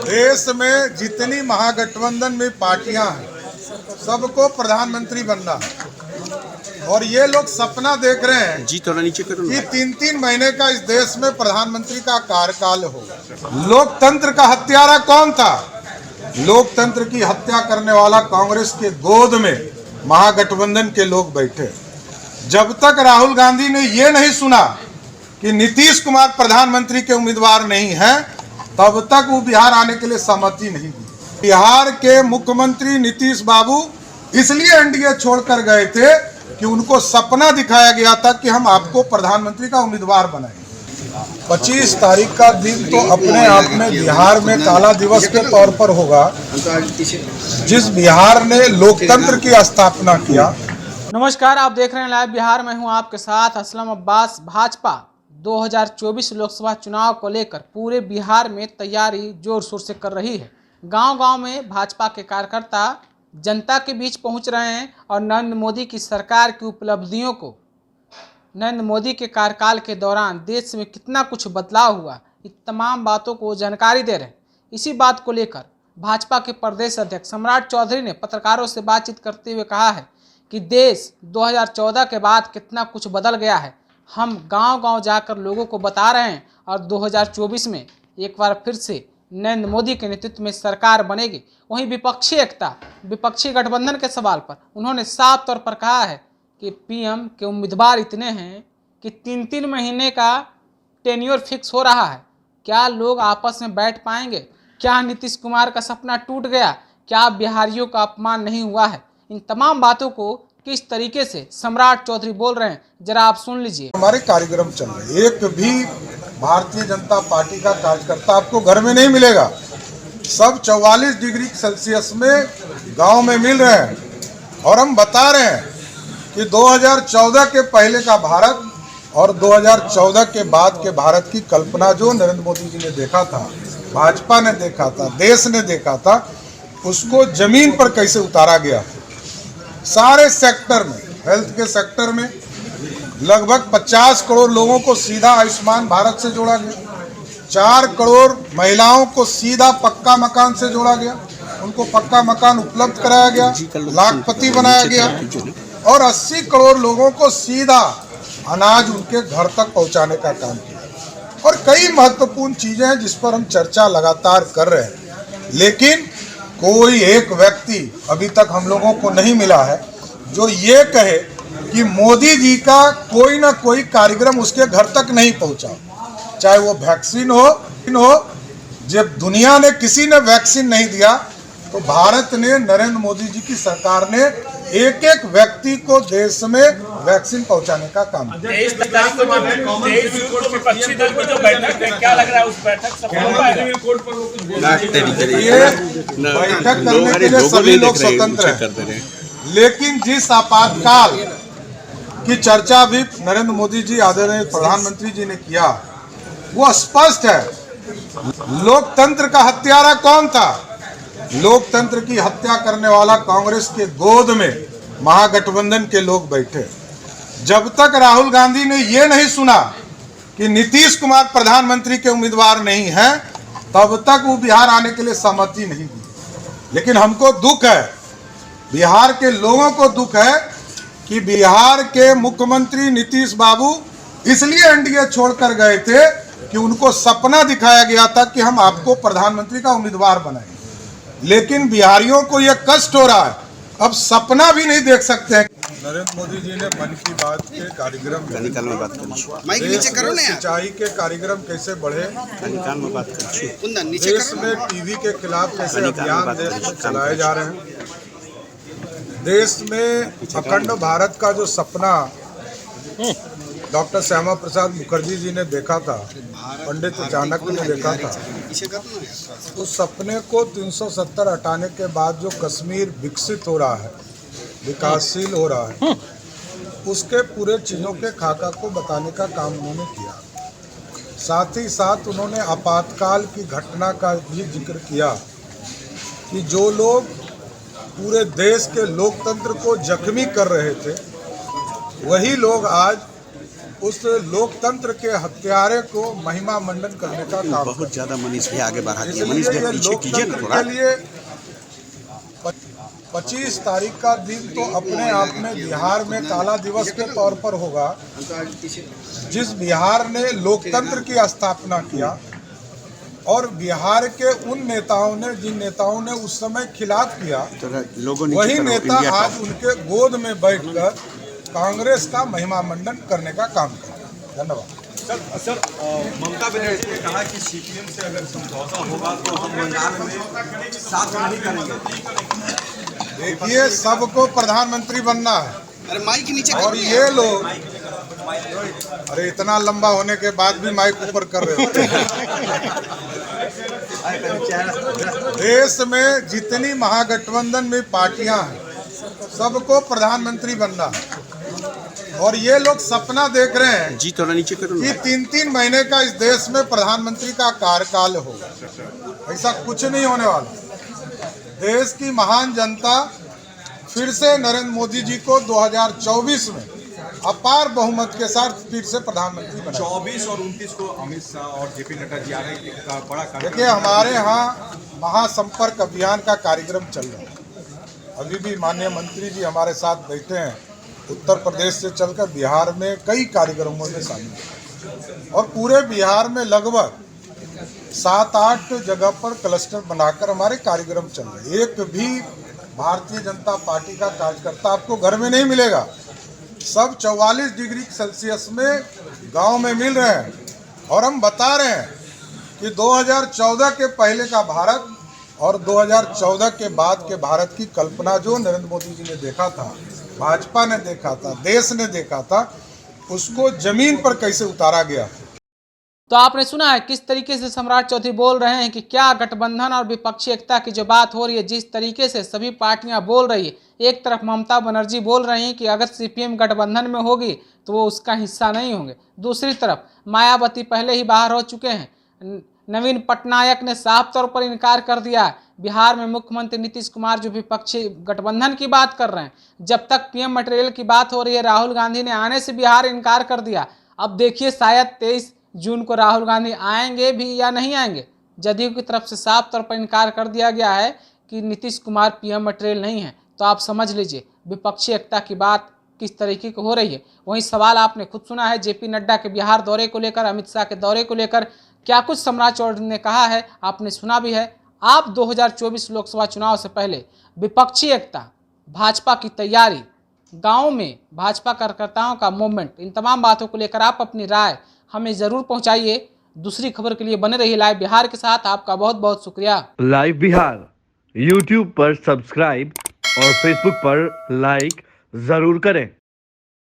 देश में जितनी महागठबंधन में पार्टियां हैं सबको प्रधानमंत्री बनना है और ये लोग सपना देख रहे हैं जी थोड़ा नीचे करो कि 3-3 महीने का इस देश में प्रधानमंत्री का कार्यकाल होगा। लोकतंत्र का हत्यारा कौन था? लोकतंत्र की हत्या करने वाला कांग्रेस के गोद में महागठबंधन के लोग बैठे। जब तक राहुल गांधी ने ये नहीं सुना कि नीतीश कुमार प्रधानमंत्री के उम्मीदवार नहीं हैं, तब तक वो बिहार आने के लिए सहमति नहीं दी। बिहार के मुख्यमंत्री नीतीश बाबू इसलिए एनडीए छोड़कर गए थे कि उनको सपना दिखाया गया था कि हम आपको प्रधानमंत्री का उम्मीदवार बनाएंगे। 25 तारीख का दिन तो अपने आप में बिहार में काला दिवस के तौर पर होगा, जिस बिहार ने लोकतंत्र की स्थापना किया। नमस्कार, आप देख रहे हैं लाइव बिहार। मैं हूं आपके साथ असलम अब्बास। भाजपा 2024 लोकसभा चुनाव को लेकर पूरे बिहार में तैयारी जोर शोर से कर रही है। गांव-गांव में भाजपा के कार्यकर्ता जनता के बीच पहुंच रहे हैं और नरेंद्र मोदी की सरकार की उपलब्धियों को, नरेंद्र मोदी के कार्यकाल के दौरान देश में कितना कुछ बदलाव हुआ, इन तमाम बातों को जानकारी दे रहे हैं। इसी बात को लेकर भाजपा के प्रदेश अध्यक्ष सम्राट चौधरी ने पत्रकारों से बातचीत करते हुए कहा है कि देश 2014 के बाद कितना कुछ बदल गया है। हम गांव-गांव जाकर लोगों को बता रहे हैं और 2024 में एक बार फिर से नरेंद्र मोदी के नेतृत्व में सरकार बनेगी। वहीं विपक्षी एकता, विपक्षी गठबंधन के सवाल पर उन्होंने साफ तौर पर कहा है कि पीएम के उम्मीदवार इतने हैं कि 3-3 महीने का टेन्योर फिक्स हो रहा है। क्या लोग आपस में बैठ पाएंगे? क्या नीतीश कुमार का सपना टूट गया? क्या बिहारियों का अपमान नहीं हुआ है? इन तमाम बातों को किस तरीके से सम्राट चौधरी बोल रहे हैं, जरा आप सुन लीजिए। हमारे कार्यक्रम चल रहे, एक भी भारतीय जनता पार्टी का कार्यकर्ता आपको घर में नहीं मिलेगा। सब 44 डिग्री सेल्सियस में गांव में मिल रहे हैं और हम बता रहे हैं कि 2014 के पहले का भारत और 2014 के बाद के भारत की कल्पना जो नरेंद्र मोदी जी ने देखा था, भाजपा ने देखा था, देश ने देखा था, उसको जमीन पर कैसे उतारा गया। सारे सेक्टर में, हेल्थ के सेक्टर में लगभग 50 करोड़ लोगों को सीधा आयुष्मान भारत से जोड़ा गया। 4 करोड़ महिलाओं को सीधा पक्का मकान से जोड़ा गया, उनको पक्का मकान उपलब्ध कराया गया, लाखपति बनाया गया और 80 करोड़ लोगों को सीधा अनाज उनके घर तक पहुंचाने का काम किया। और कई महत्वपूर्ण चीजें हैं जिस पर हम चर्चा लगातार कर रहे हैं, लेकिन कोई एक व्यक्ति अभी तक हम लोगों को नहीं मिला है जो ये कहे कि मोदी जी का कोई ना कोई कार्यक्रम उसके घर तक नहीं पहुंचा। चाहे वो वैक्सीन हो, जब दुनिया ने किसी ने वैक्सीन नहीं दिया तो भारत ने, नरेंद्र मोदी जी की सरकार ने एक एक व्यक्ति को देश में वैक्सीन पहुंचाने का काम किया। विपक्षी दल की जो बैठक है, क्या लग रहा है उस बैठक सफल हो पाएगा? ये बैठक करने के लिए सभी लोग स्वतंत्र हैं, लेकिन जिस आपातकाल की चर्चा भी नरेंद्र मोदी जी, आदरणीय प्रधानमंत्री जी ने किया, वो स्पष्ट है। लोकतंत्र का हत्यारा कौन था? लोकतंत्र की हत्या करने वाला कांग्रेस के गोद में महागठबंधन के लोग बैठे। जब तक राहुल गांधी ने ये नहीं सुना कि नीतीश कुमार प्रधानमंत्री के उम्मीदवार नहीं हैं, तब तक वो बिहार आने के लिए सहमति नहीं दी। लेकिन हमको दुख है, बिहार के लोगों को दुख है कि बिहार के मुख्यमंत्री नीतीश बाबू इसलिए एनडीए छोड़कर गए थे कि उनको सपना दिखाया गया था कि हम आपको प्रधानमंत्री का उम्मीदवार बनाएंगे। लेकिन बिहारियों को यह कष्ट हो रहा है, अब सपना भी नहीं देख सकते हैं। नरेंद्र मोदी जी ने मन की बात के कार्यक्रम सिंचाई के कार्यक्रम कैसे बढ़े, देश में टीवी के खिलाफ कैसे अभियान देश में चलाए जा रहे हैं, देश में अखंड भारत का जो सपना डॉक्टर श्यामा प्रसाद मुखर्जी जी ने देखा था, पंडित चाणक्य ने देखा था, उस सपने को 370 हटाने के बाद जो कश्मीर विकसित हो रहा है, विकासशील हो रहा है, उसके पूरे चीज़ों के खाका को बताने का काम उन्होंने किया। साथ ही साथ उन्होंने आपातकाल की घटना का भी जिक्र किया कि जो लोग पूरे देश के लोकतंत्र को जख्मी कर रहे थे, वही लोग आज उस लोकतंत्र के हत्यारे को महिमा मंडन करने का काम बहुत ज्यादा मनीष भी आगे बढ़ा दिया। इसलिए मनीष ये भी पीछे कीजिए ना लोकतंत्र थोड़ा। के लिए 25 तारीख का दिन तो अपने आप में बिहार में काला दिवस के तौर पर होगा। जिस बिहार ने लोकतंत्र की स्थापना किया और बिहार के उन नेताओं ने, जिन नेताओं ने उस समय खिलाफ किया, तो लोगों वही नेता आज उनके गोद में बैठकर कांग्रेस का महिमा मंडन करने का काम कर रहे हैं। धन्यवाद। सर ममता बनर्जी ने कहा कि सीपीएम से अगर समझौता होगा तो हम बंगाल में साथ नहीं करेंगे। देखिए, सबको प्रधानमंत्री बनना है। अरे माइक के नीचे और ये लोग, अरे इतना लंबा होने के बाद भी माइक ऊपर कर रहे होते हैं। देश में जितनी महागठबंधन में पार्टियां हैं, सबको प्रधानमंत्री बनना है। और ये लोग सपना देख रहे हैं जी थोड़ा नीचे करो कि 3-3 महीने का इस देश में प्रधानमंत्री का कार्यकाल होगा। ऐसा कुछ नहीं होने वाला। देश की महान जनता फिर से नरेंद्र मोदी जी को 2024 में अपार बहुमत के साथ फिर से प्रधानमंत्री बनाए। 24 और 29 को अमित शाह और जेपी नड्डा जी आ रहे हैं। का बड़ा देखिए, हमारे यहाँ महासंपर्क अभियान का कार्यक्रम चल रहा है। अभी भी माननीय मंत्री जी हमारे साथ बैठे हैं। उत्तर प्रदेश से चलकर बिहार में कई कार्यक्रमों में शामिल हैं और पूरे बिहार में लगभग 7-8 जगह पर क्लस्टर बनाकर हमारे कार्यक्रम चल रहे हैं। एक भी भारतीय जनता पार्टी का कार्यकर्ता आपको घर में नहीं मिलेगा। सब 44 डिग्री सेल्सियस में गांव में मिल रहे हैं। और हम बता रहे हैं कि 2014 के पहले का भारत और 2014 के बाद के भारत की कल्पना जो नरेंद्र मोदी जी ने देखा था, भाजपा ने देखा था, देश ने देखा था, उसको जमीन पर कैसे उतारा गया। तो आपने सुना है किस तरीके से सम्राट चौधरी बोल रहे हैं कि क्या गठबंधन और विपक्षी एकता की जो बात हो रही है, जिस तरीके से सभी पार्टियां बोल रही है। एक तरफ ममता बनर्जी बोल रही हैं कि अगर सीपीएम गठबंधन में होगी तो वो उसका हिस्सा नहीं होंगे। दूसरी तरफ मायावती पहले ही बाहर हो चुके हैं। नवीन पटनायक ने साफ तौर पर इनकार कर दिया है। बिहार में मुख्यमंत्री नीतीश कुमार जो विपक्षी गठबंधन की बात कर रहे हैं, जब तक पीएम मटेरियल की बात हो रही है, राहुल गांधी ने आने से बिहार इनकार कर दिया। अब देखिए शायद 23 जून को राहुल गांधी आएंगे भी या नहीं आएंगे। जदयू की तरफ से साफ तौर पर इनकार कर दिया गया है कि नीतीश कुमार पीएम मटेरियल नहीं है। तो आप समझ लीजिए विपक्षी एकता की बात किस तरीके की हो रही है। वहीं सवाल आपने खुद सुना है जेपी नड्डा के बिहार दौरे को लेकर, अमित शाह के दौरे को लेकर क्या कुछ सम्राट चौधरी ने कहा है, आपने सुना भी है। आप 2024 लोकसभा चुनाव से पहले विपक्षी एकता, भाजपा की तैयारी, गाँव में भाजपा कार्यकर्ताओं का मूवमेंट, इन तमाम बातों को लेकर आप अपनी राय हमें ज़रूर पहुंचाइए। दूसरी खबर के लिए बने रहिए लाइव बिहार के साथ। आपका बहुत बहुत शुक्रिया। लाइव बिहार यूट्यूब पर सब्सक्राइब और फेसबुक पर लाइक जरूर करें।